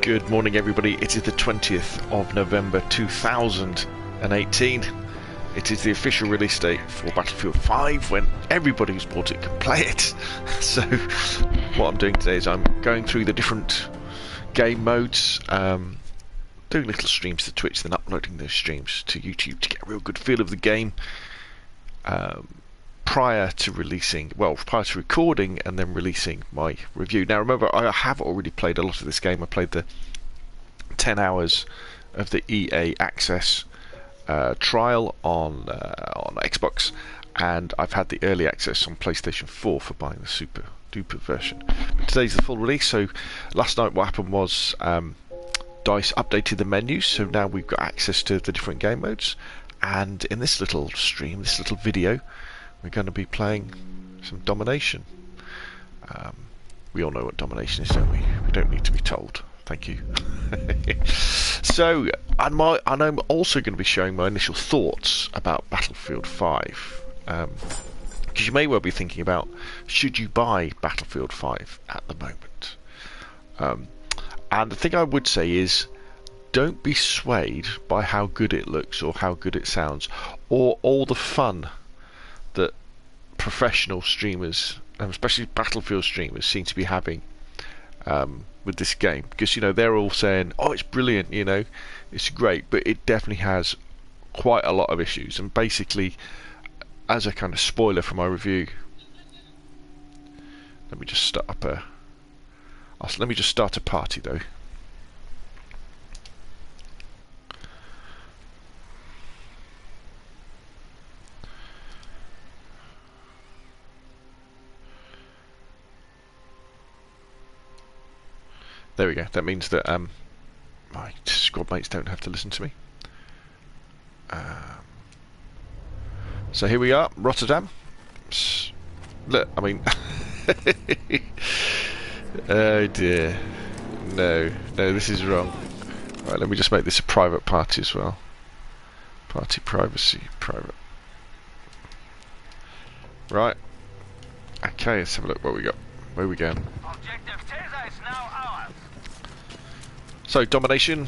Good morning, everybody. It is the 20th of November 2018. It is the official release date for Battlefield 5 when everybody who's bought it can play it. So what I'm doing today is I'm going through the different game modes, doing little streams to Twitch, then uploading those streams to YouTube to get a real good feel of the game prior to recording and then releasing my review. Now remember, I have already played a lot of this game. I played the 10 hours of the EA Access trial on Xbox, and I've had the early access on PlayStation 4 for buying the super duper version. But today's the full release. So last night what happened was DICE updated the menus, so now we've got access to the different game modes, and in this little stream, this little video, we're going to be playing some Domination. We all know what Domination is, don't we? We don't need to be told. Thank you. So, and I'm also going to be showing my initial thoughts about Battlefield 5. Because you may well be thinking about, should you buy Battlefield 5 at the moment? And the thing I would say is, don't be swayed by how good it looks or how good it sounds, or all the fun that professional streamers, and especially Battlefield streamers, seem to be having with this game. Because, you know, they're all saying, oh, it's brilliant, you know, it's great, but it definitely has quite a lot of issues. And basically, as a kind of spoiler for my review, let me just start up let me just start a party though. There we go. That means that my squad mates don't have to listen to me. So here we are, Rotterdam. Look, I mean, oh dear, no, this is wrong. Right, let me just make this a private party as well. Party privacy, private. Right. Okay, let's have a look what we got. Where are we going? So, Domination,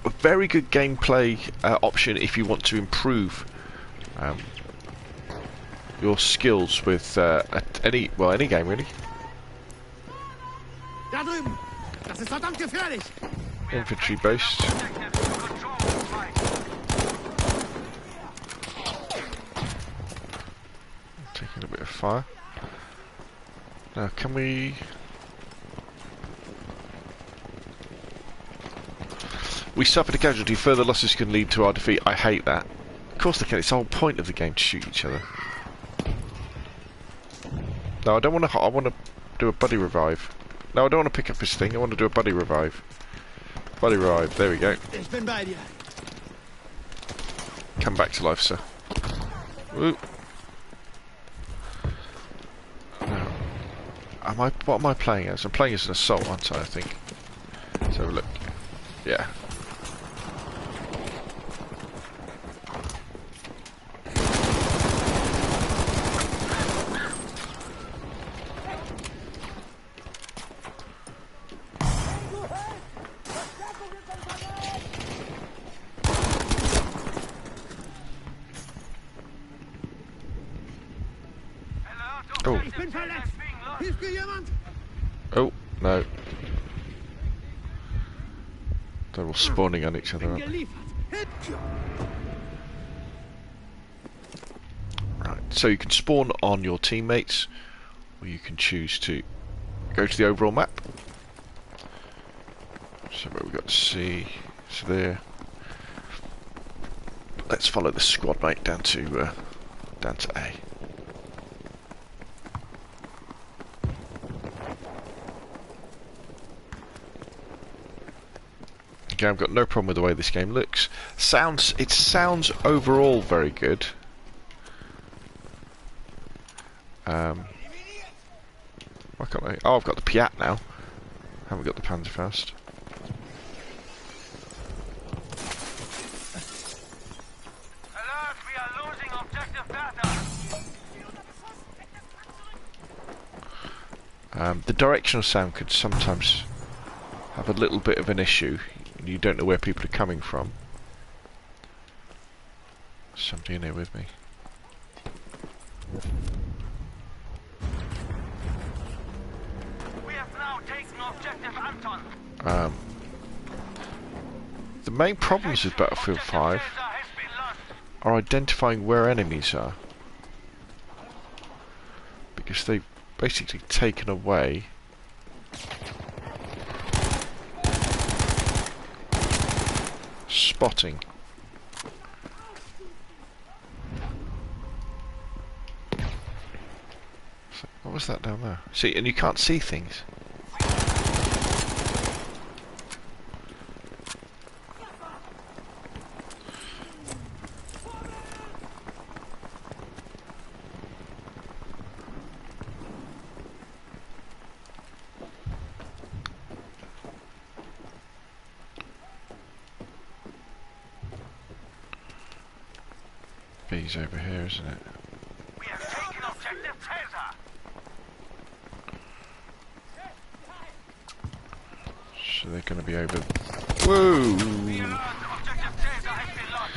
a very good gameplay option if you want to improve your skills with any game really. Infantry based. Taking a bit of fire. Now, can we? We suffered a casualty. Further losses can lead to our defeat. I hate that. Of course they can. It's the whole point of the game to shoot each other. No, I don't want to. I want to do a buddy revive. No, I don't want to pick up his thing. I want to do a buddy revive. Buddy revive. There we go. Come back to life, sir. Woo. Now, what am I playing as? I'm playing as an assault, aren't I think. Let's have a look. Yeah. Oh. Oh, no. They're all spawning on each other, aren't they? Right, so you can spawn on your teammates, or you can choose to go to the overall map. So where we got C, so there. Let's follow the squad mate down to A. Okay, I've got no problem with the way this game looks. It sounds overall very good. Why can't I? Oh, I've got the Piat now. Haven't got the Panzerfaust. Alert, we are losing objective data. The directional sound could sometimes have a little bit of an issue and you don't know where people are coming from. Somebody in here with me. We have now taken objective Anton. The main problems with Battlefield 5 are identifying where enemies are, because they've basically taken away spotting. So, what was that down there? See, and you can't see things. B's over here, isn't it? We have taken objective Caesar. So they're going to be over. Whoa! Be alert, objective Caesar has been lost.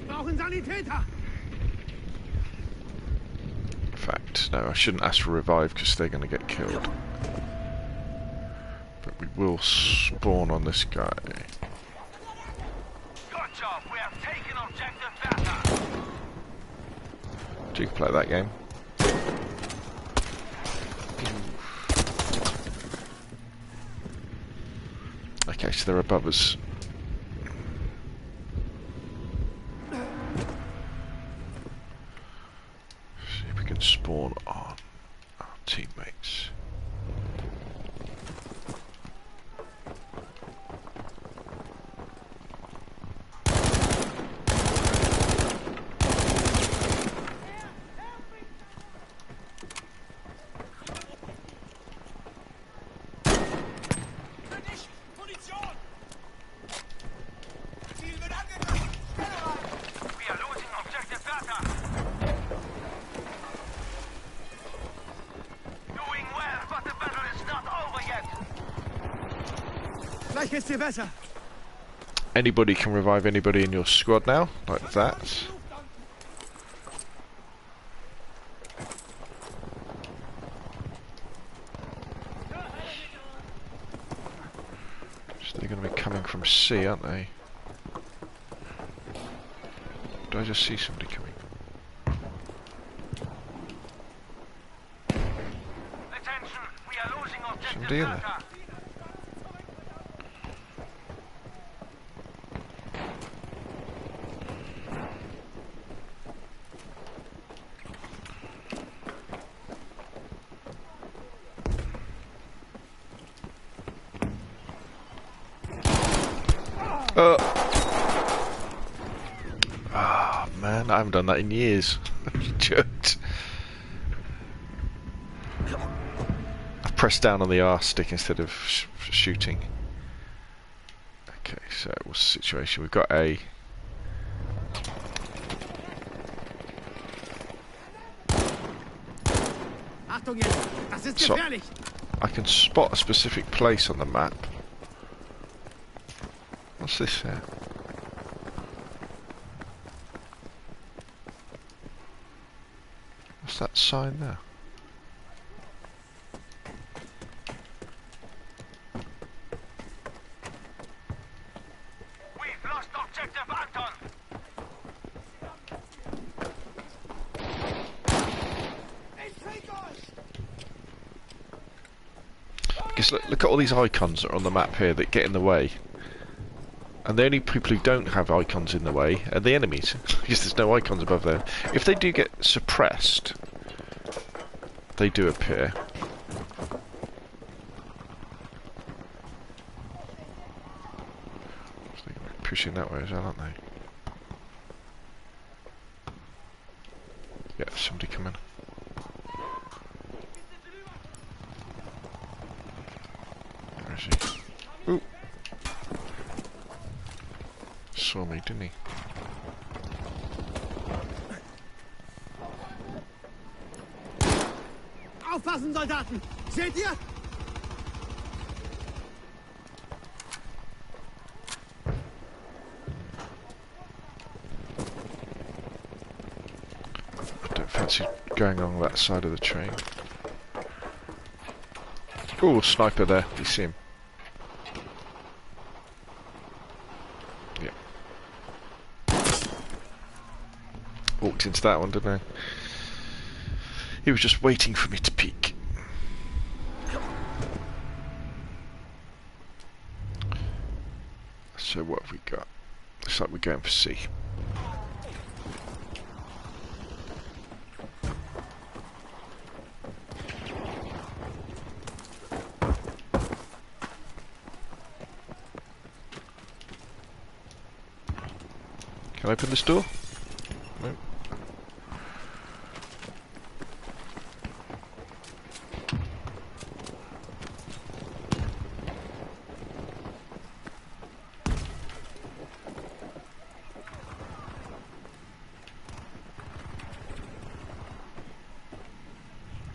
Brauchen Sanitäter! In fact, no, I shouldn't ask for revive because they're going to get killed. But we will spawn on this guy. Good job, we have taken objective Bertha. You can play that game. Okay, so they're above us. See if we can spawn on our teammates. We are losing objective Bertha. Doing well, but the battle is not over yet. Gleich geht's dir besser. Anybody can revive anybody in your squad now, like that. So they're going to be coming from C, aren't they? Do I just see somebody coming? Attention, we are losing objective Somebody in there. Bertha. Oh man, I haven't done that in years. Joked. I pressed down on the R stick instead of shooting. Okay, so what's the situation? We've got A. Achtung jetzt, das ist So, gefährlich. I can spot a specific place on the map. What's this here? What's that sign there? We've lost objective Anton. Because look at all these icons that are on the map here that get in the way. And the only people who don't have icons in the way are the enemies, because there's no icons above there. If they do get suppressed, they do appear. So they're pushing that way as well, aren't they? Yeah, somebody coming. Where is he? Ooh! Saw me, didn't he? Aufpassen, Soldaten! Seht ihr? fancy going along that side of the train. Oh, sniper there. You see him? Yeah. Walked into that one, didn't I? He was just waiting for me to peek. So what have we got? Looks like we're going for C. Can I open this door? No.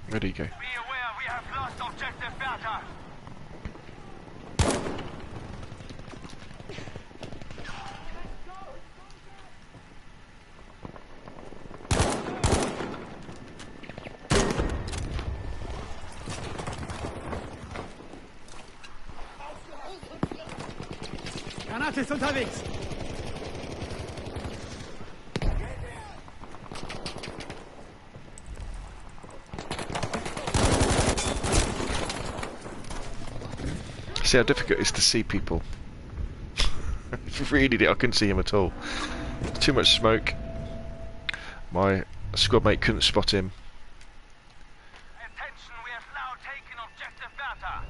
Where do you go? Be aware, we have lost objective Bertha. Granate ist unterwegs. See how difficult it is to see people. Really, I couldn't see him at all. Too much smoke. My squad mate couldn't spot him. Attention, we have now taken objective Bertha.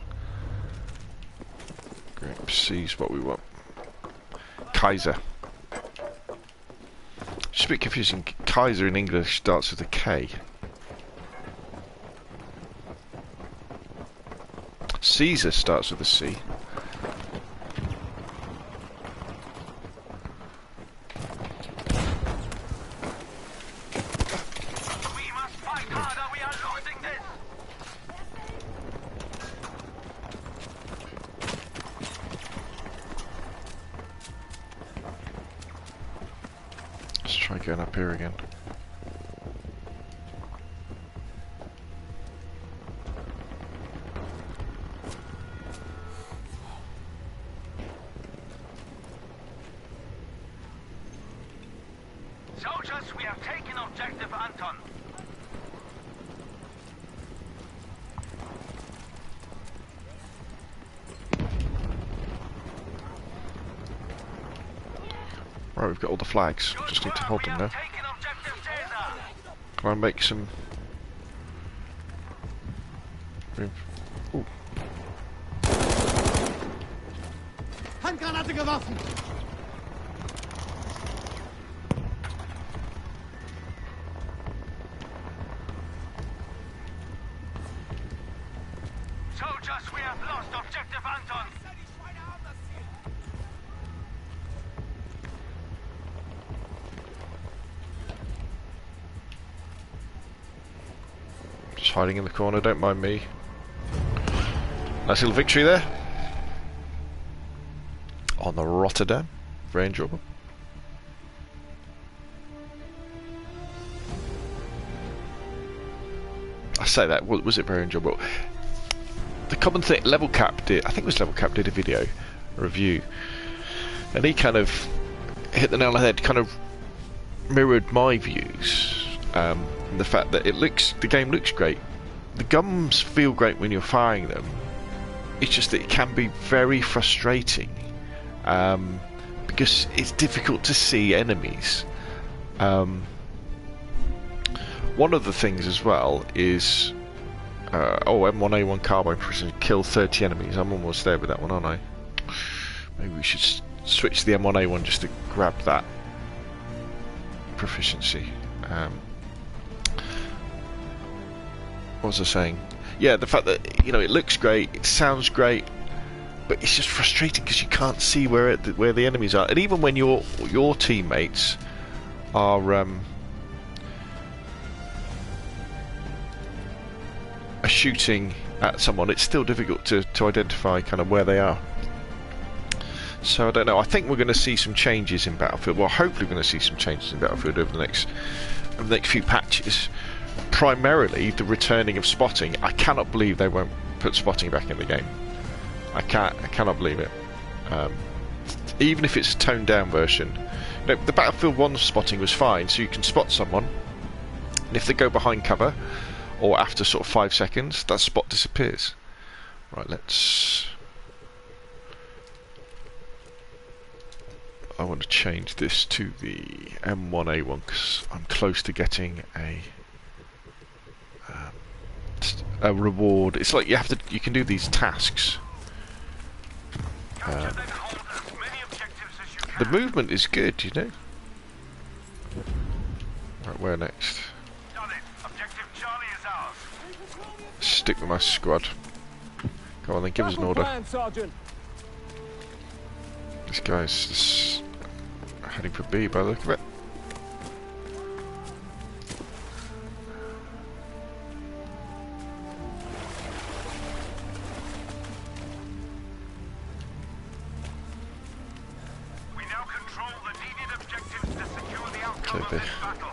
Great, C's what we want. Kaiser. Just a bit confusing. Kaiser in English starts with a K. Caesar starts with a C. We must fight harder, we are losing this. Let's try going up here again. Soldiers, we have taken objective Anton. Right, we've got all the flags. We just need to hold them now. Taken objective Caesar. Can I make some... Ooh. Handgranate geworfen. Soldiers, we have lost objective Anton. Just hiding in the corner, don't mind me. Nice little victory there. On the Rotterdam. Very enjoyable. I say that, was it very enjoyable? The common thing, Level Cap did, I think it was Level Cap did a video, a review, and he kind of hit the nail on the head, kind of mirrored my views. The fact that the game looks great, the guns feel great when you're firing them. It's just that it can be very frustrating because it's difficult to see enemies. One of the things as well is M1A1 carbine precision kill 30 enemies. I'm almost there with that one, aren't I? Maybe we should switch to the M1A1 just to grab that proficiency. What was I saying? Yeah, the fact that, you know, it looks great, it sounds great, but it's just frustrating because you can't see where the enemies are. And even when your teammates are shooting at someone, it's still difficult to identify kind of where they are. So I don't know. I think we're going to see some changes in Battlefield. Well, hopefully we're going to see some changes in Battlefield over the next few patches. Primarily the returning of spotting. I cannot believe they won't put spotting back in the game. I cannot believe it. Even if it's a toned down version. You know, the Battlefield 1 spotting was fine, so you can spot someone, and if they go behind cover or after sort of 5 seconds, that spot disappears. Right, I want to change this to the M1A1 because I'm close to getting a reward. It's like you can do these tasks. The movement is good, you know. Right, where next? Stick with my squad. Come on then, give us an order. This guy's just heading for B by the look of it. We now control the needed objectives to secure the outcome of this battle.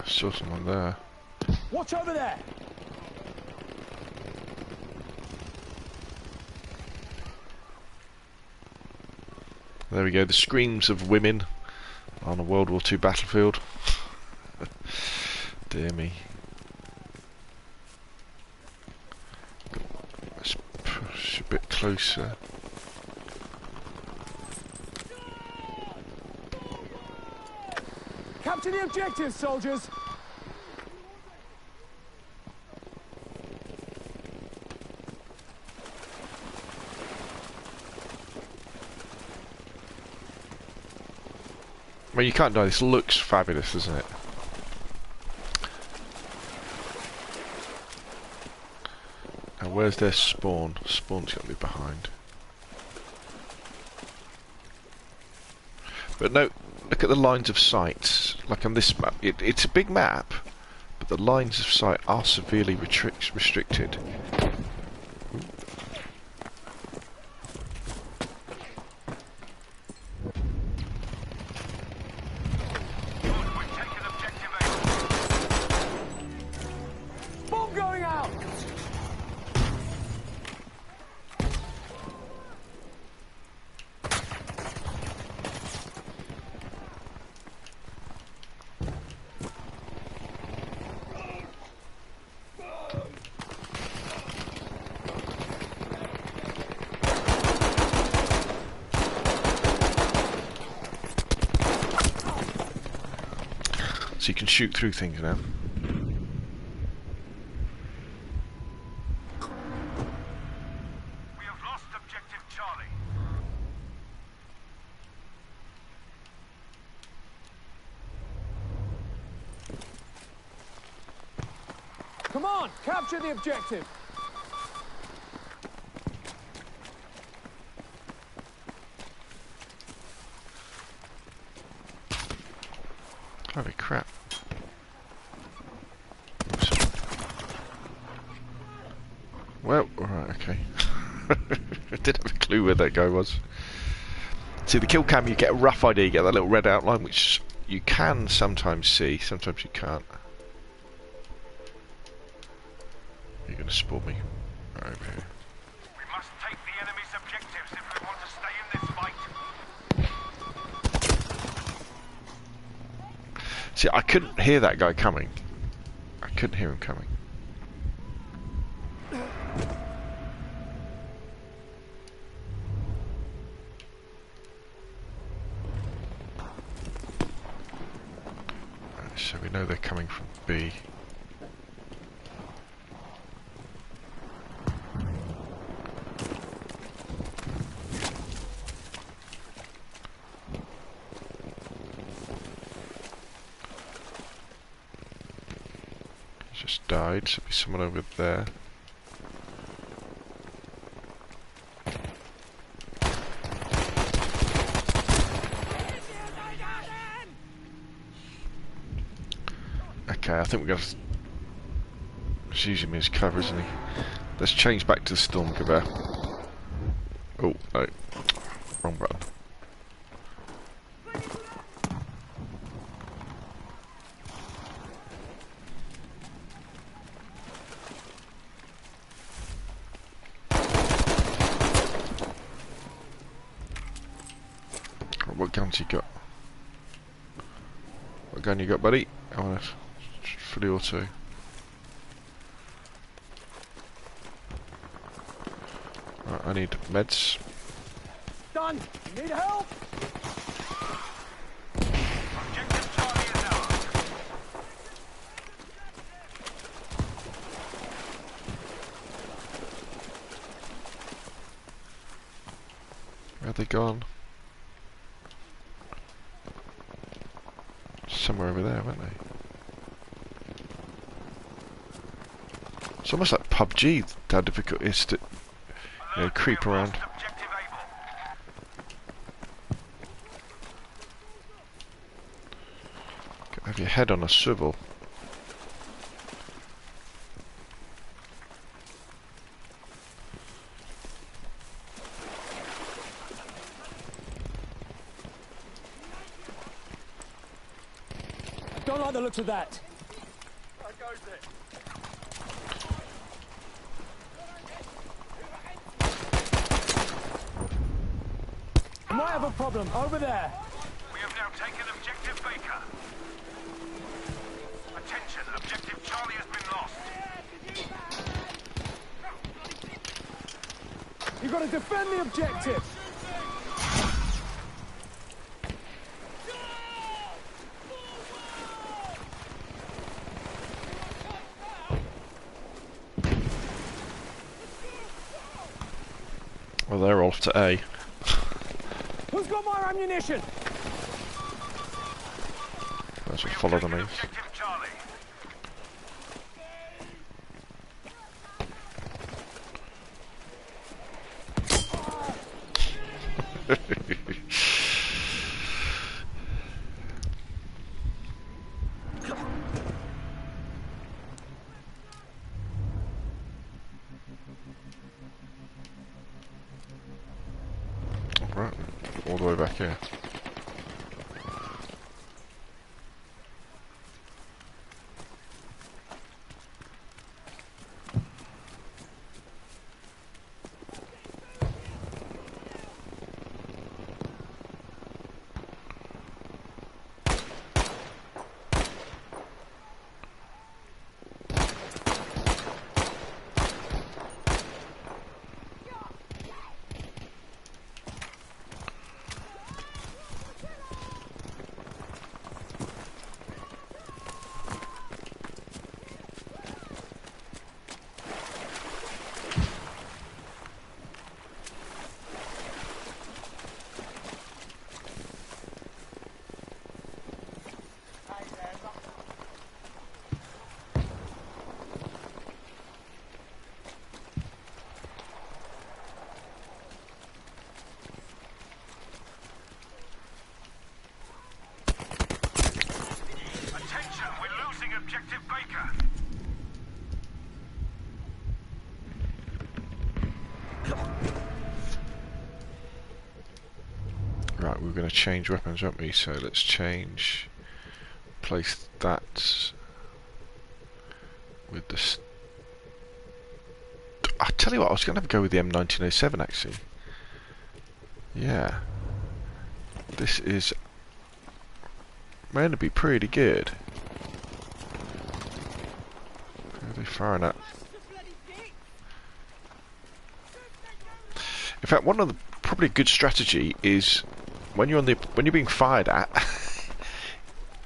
Saw someone there. Watch over there! There we go, the screams of women on a World War II battlefield. Dear me. Let's push a bit closer. Capture the objective, soldiers! Well, you can't die. This looks fabulous, doesn't it? Now, where's their spawn? Spawn's got to be behind. But no, look at the lines of sight. Like on this map, it's a big map, but the lines of sight are severely restricted. Bomb going out! So you can shoot through things now. We have lost objective Charlie. Come on, capture the objective! Holy crap. Well, alright, okay. I didn't have a clue where that guy was. See, the kill cam, you get a rough idea, you get that little red outline, which you can sometimes see, sometimes you can't. You're going to spawn me right over here. We must take the enemy's objectives if we want to stay in this fight. See, I couldn't hear that guy coming. I couldn't hear him coming. Right, so we know they're coming from B. Just died, so there'll be someone over there. Okay, I think we're going to... He's using me as cover, isn't he? Let's change back to the Stormgewehr. Oh, no. Wrong button. What guns you got? What gun you got, buddy? I want for the auto. Right, I need meds. Done. Need help? Objective Charlie is ours. Where have they gone? Somewhere over there, weren't they? It's almost like PUBG, how difficult it is to, you know, creep around. Objective able. Have your head on a swivel. Don't like the looks of that. There goes it. Might have a problem over there. We have now taken objective Baker. Attention, objective Charlie has been lost. You've got to defend the objective. Well, they're off to A. Who's got more ammunition? That's what follow them is. Objective Charlie. Right, all the way back here. Attention, we're losing objective Baker. Right, we're going to change weapons, aren't we? So let's change. Place that with the. I tell you what, I was going to go with the M1907 actually. Yeah. This is going to be pretty good. Where are they firing at? In fact, one of the probably a good strategy is when you're being fired at,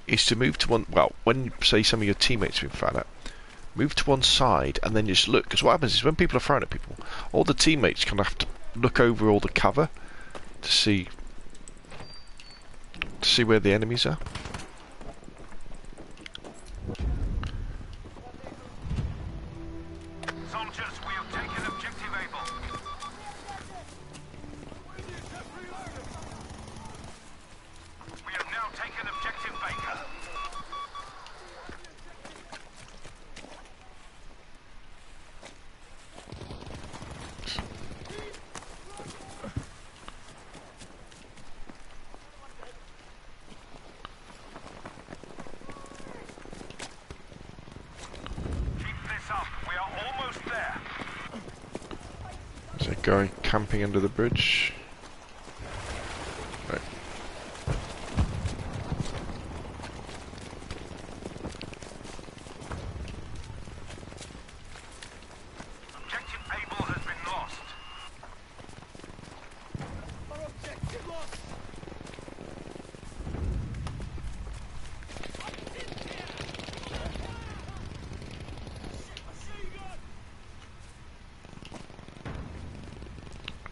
is to move to one. Well, when say some of your teammates are being fired at, move to one side and then just look. Because what happens is when people are firing at people, all the teammates kind of have to look over all the cover to see where the enemies are. Soldiers, we have taken objective able. We have now taken objective Baker. guy camping under the bridge. Right. Objective Able has been lost. Our objective lost.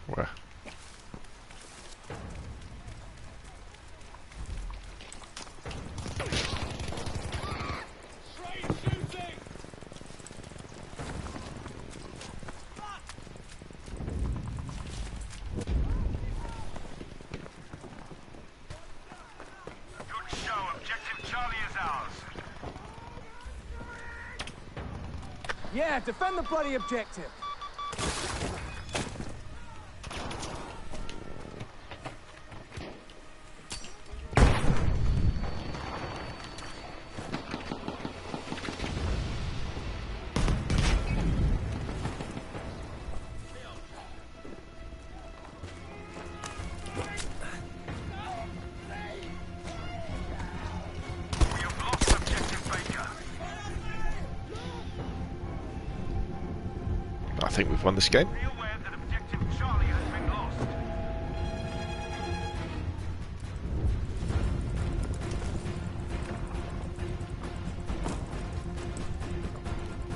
Where? Good show. Objective Charlie is ours. Yeah, defend the bloody objective. We have lost Objective Baker. I think we've won this game. Be aware that Objective Charlie has been lost.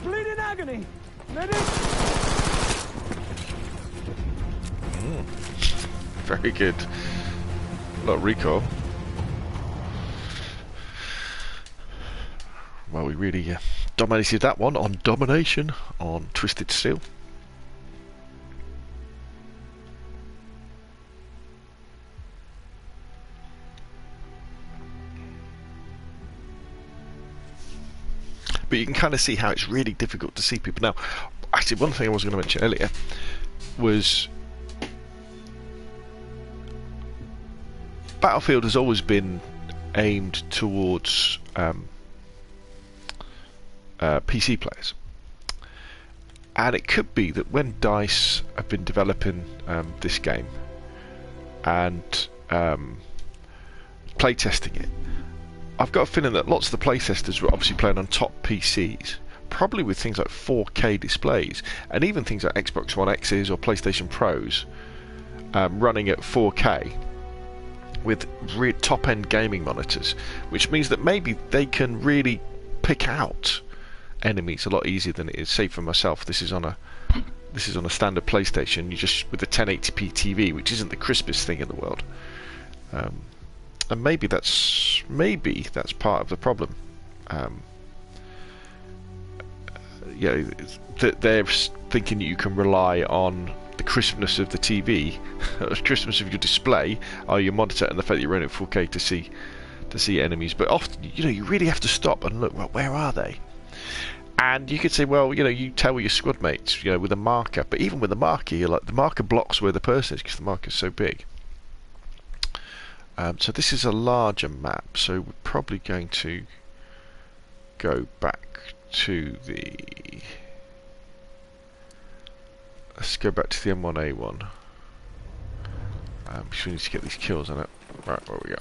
Bleeding agony. Medic. Very good. A lot of recoil. Well, we really dominated that one on Domination on Twisted Steel. But you can kind of see how it's really difficult to see people. Now, actually, one thing I was going to mention earlier was Battlefield has always been aimed towards PC players, and it could be that when DICE have been developing this game and playtesting it, I've got a feeling that lots of the playtesters were obviously playing on top PCs, probably with things like 4K displays, and even things like Xbox One X's or PlayStation Pros running at 4K with top-end gaming monitors, which means that maybe they can really pick out enemies a lot easier than it is. Say for myself, this is on a standard PlayStation. You just with a 1080p TV, which isn't the crispest thing in the world. And maybe that's part of the problem. That they're thinking you can rely on the crispness of the TV, the crispness of your display, or your monitor, and the fact that you're running at 4K to see enemies. But often, you really have to stop and look. Well, where are they? And you could say, well, you tell your squad mates, with a marker. But even with a marker, the marker blocks where the person is because the marker is so big. So this is a larger map, so we're probably going to go back to the... Let's go back to the M1A1. Because we need to get these kills on it. Right, where we go?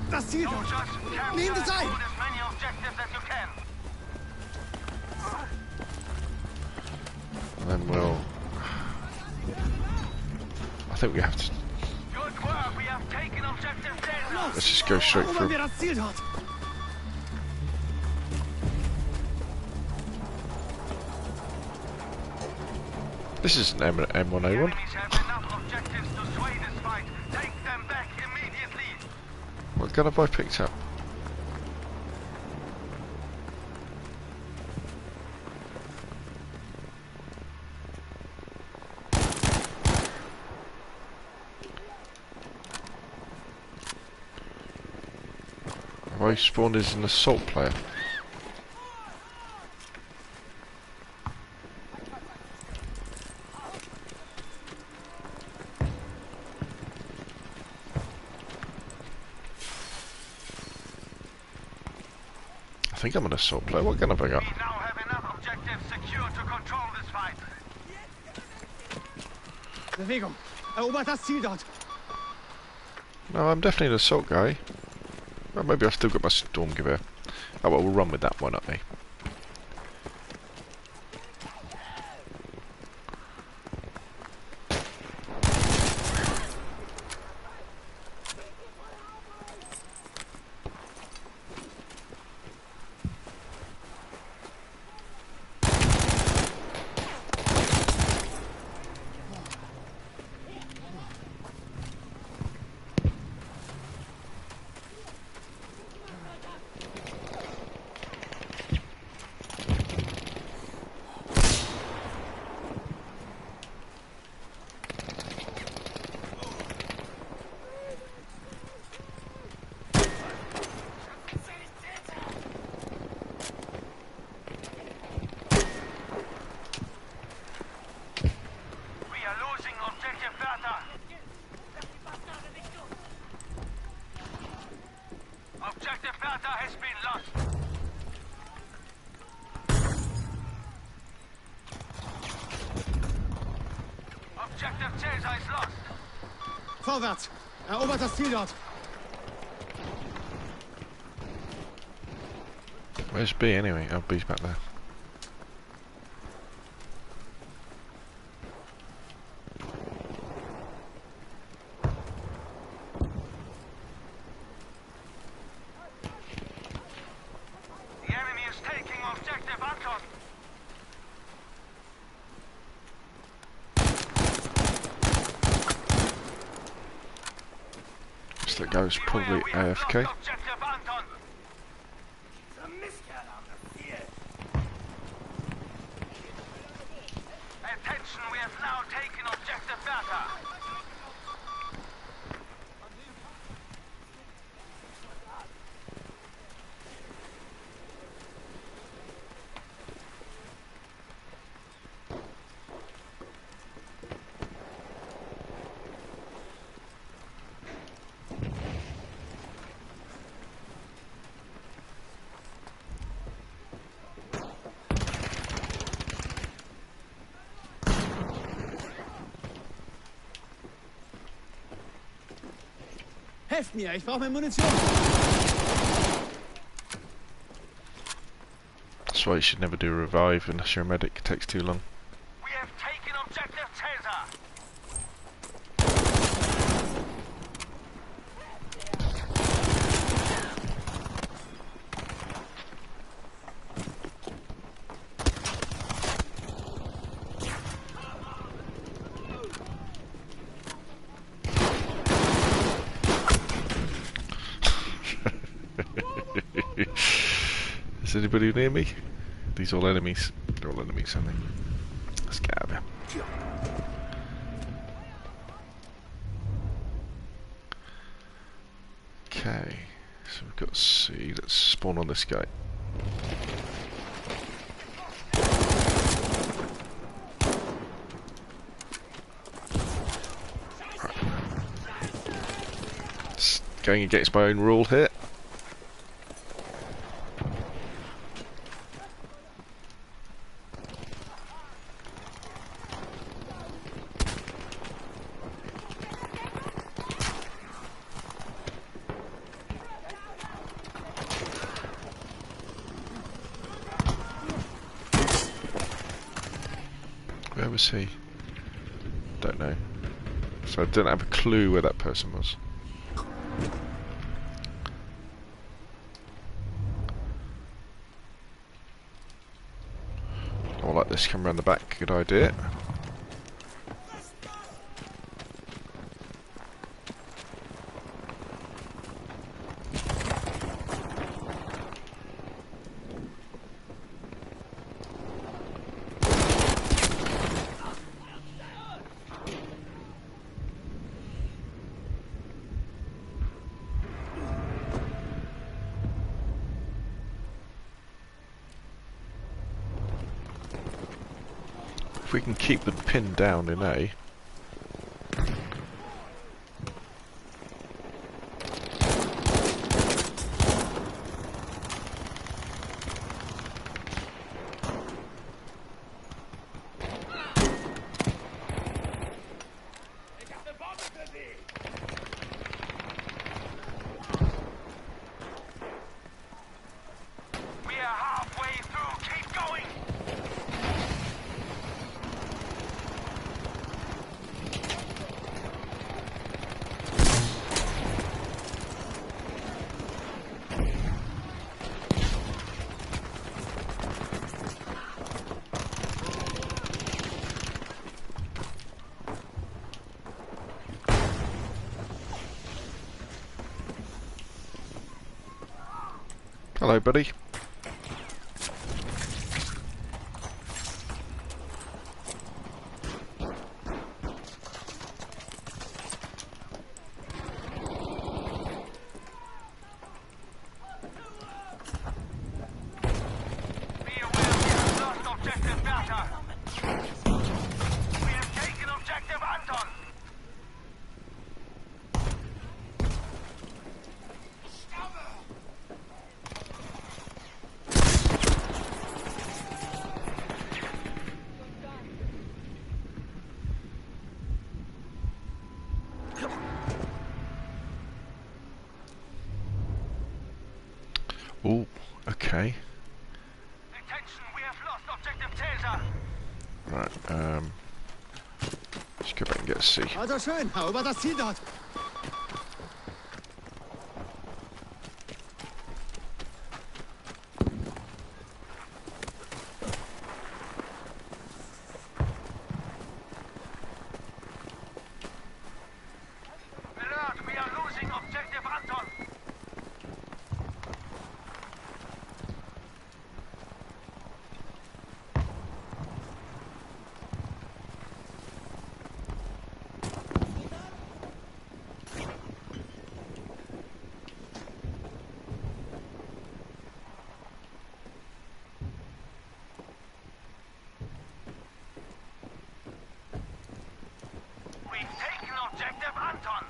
Soldiers, capture and hold as many objectives as you can. And then we'll... I think we have to... Good work. We have taken Objective Delta. Let's just go straight through. This is an M1A1. Enemies have enough objectives to sway this fight. Take them back immediately. What gun have I picked up? Have I spawned as an assault player? I think I'm an assault player. What gun have I got? We now have enough objectives secure to control this fight. Bewegung. Erobert das Ziel dort. No, I'm definitely an assault guy. Well, maybe I've still got my storm gewehr. Oh well, we'll run with that one, aren't we? We are losing objective Bertha. Objective Bertha has been lost. Objective Caesar is lost. Vorwärts. Erobert das Ziel dort. Where's B anyway? Oh, B's back there. The enemy is taking objective Anton. So that guy's probably We have AFK. lost objective Anton. Attention, we have now taken objective Bertha. Helft mir, ich brauche mehr Munition. That's why you should never do a revive unless you're a medic. It takes too long. We have taken objective Caesar. Is anybody near me? These all enemies. They're all enemies, aren't they? Let's get out of here. Okay, so we've got C. Let's spawn on this guy. Just going against my own rule here. Where was he? Don't know. So I didn't have a clue where that person was. I'll let this come around the back. Good idea. If we can keep them pinned down in A. Hello, buddy. Be aware we have lost objective Delta. We have taken objective Anton. Oh, okay. Attention, we have lost objective Taser. Right, let's go back and get a C. Also schön, hau über das Ziel dort. Alert, we are losing objective Anton. We've taken objective Anton.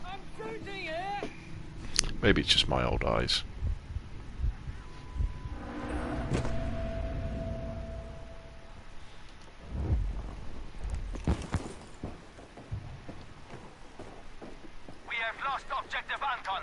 I'm shooting it! Maybe it's just my old eyes. We have lost objective Anton.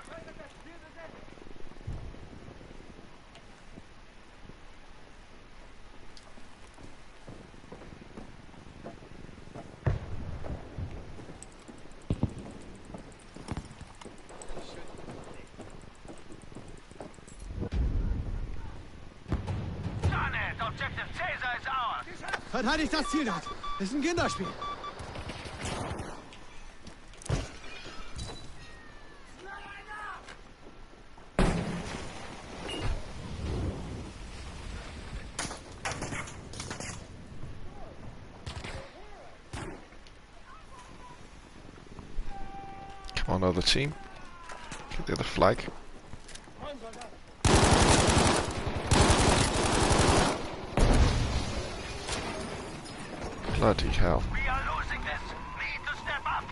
Done it! Objective Taser is ours. Verteidigt das Ziel dort. Ist ein Kinderspiel. Come on, other team. Get the other flag. Bloody hell. We are losing this. Need to step up.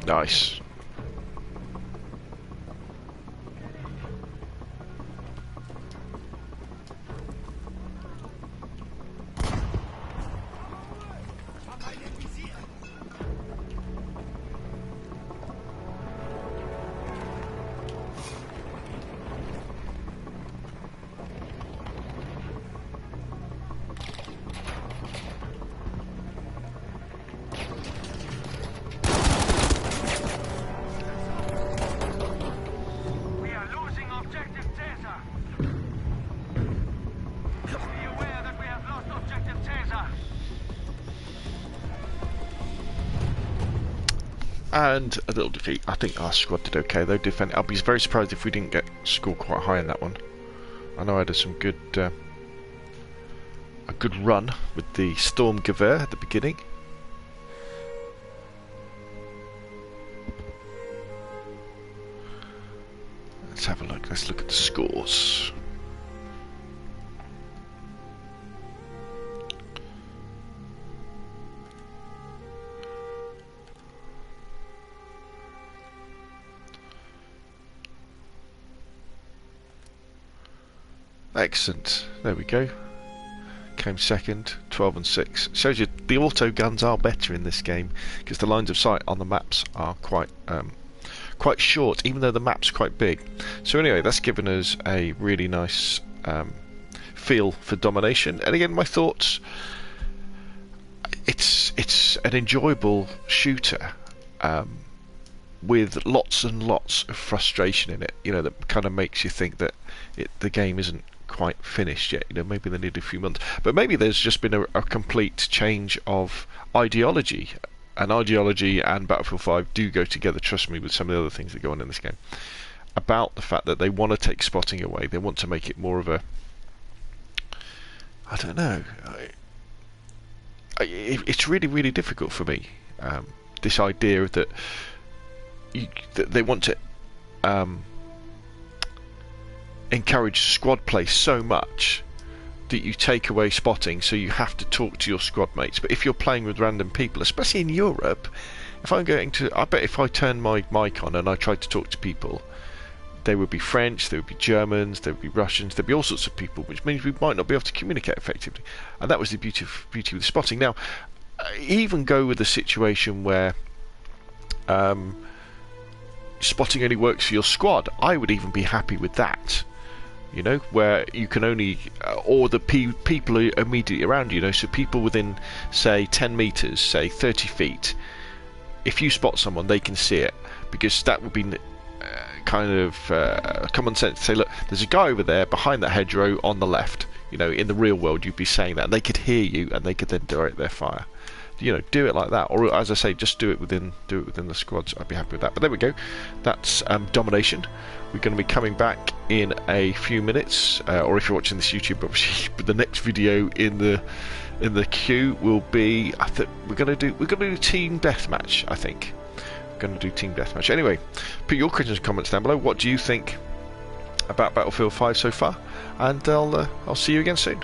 Nice. We are losing objective Taser. Be aware that we have lost objective Taser. And a little defeat. I think our squad did okay though. I'll be very surprised if we didn't get scored quite high in that one. I know I had some good, a good run with the Sturmgewehr at the beginning. Let's have a look. Let's look at the scores. Excellent. There we go. Came second, 12 and 6. Shows you the auto guns are better in this game because the lines of sight on the maps are quite quite short, even though the map's quite big. So anyway, that's given us a really nice feel for Domination. And again, my thoughts, it's an enjoyable shooter with lots and lots of frustration in it, you know, that kind of makes you think that the game isn't quite finished yet. You know, maybe they need a few months, but maybe there's just been a complete change of ideology. And ideology and Battlefield 5 do go together, trust me, with some of the other things that go on in this game, about the fact that they want to take spotting away. They want to make it more of a, I don't know, it's really, really difficult for me, this idea that they want to encourage squad play so much that you take away spotting, so you have to talk to your squad mates. But if you're playing with random people, especially in Europe, if I'm going to, I bet if I turn my mic on and I tried to talk to people, there would be French, there would be Germans, there would be Russians, there'd be all sorts of people, which means we might not be able to communicate effectively. And that was the beauty with spotting. Now, even go with a situation where spotting only works for your squad. I would even be happy with that. You know, where you can only, or the people are immediately around you, know, so people within, say, 10 metres, say 30 feet, if you spot someone, they can see it, because that would be kind of common sense to say, look, there's a guy over there behind that hedgerow on the left. You know, in the real world, you'd be saying that, and they could hear you, and they could then direct their fire. You know, do it like that, or as I say, just do it within the squads. I'd be happy with that. But there we go. That's Domination. We're going to be coming back in a few minutes, or if you're watching this YouTube, obviously, but the next video in the queue will be. I think we're going to do team deathmatch. I think we're going to do team deathmatch. Anyway, put your questions and comments down below. What do you think about Battlefield 5 so far? And I'll see you again soon.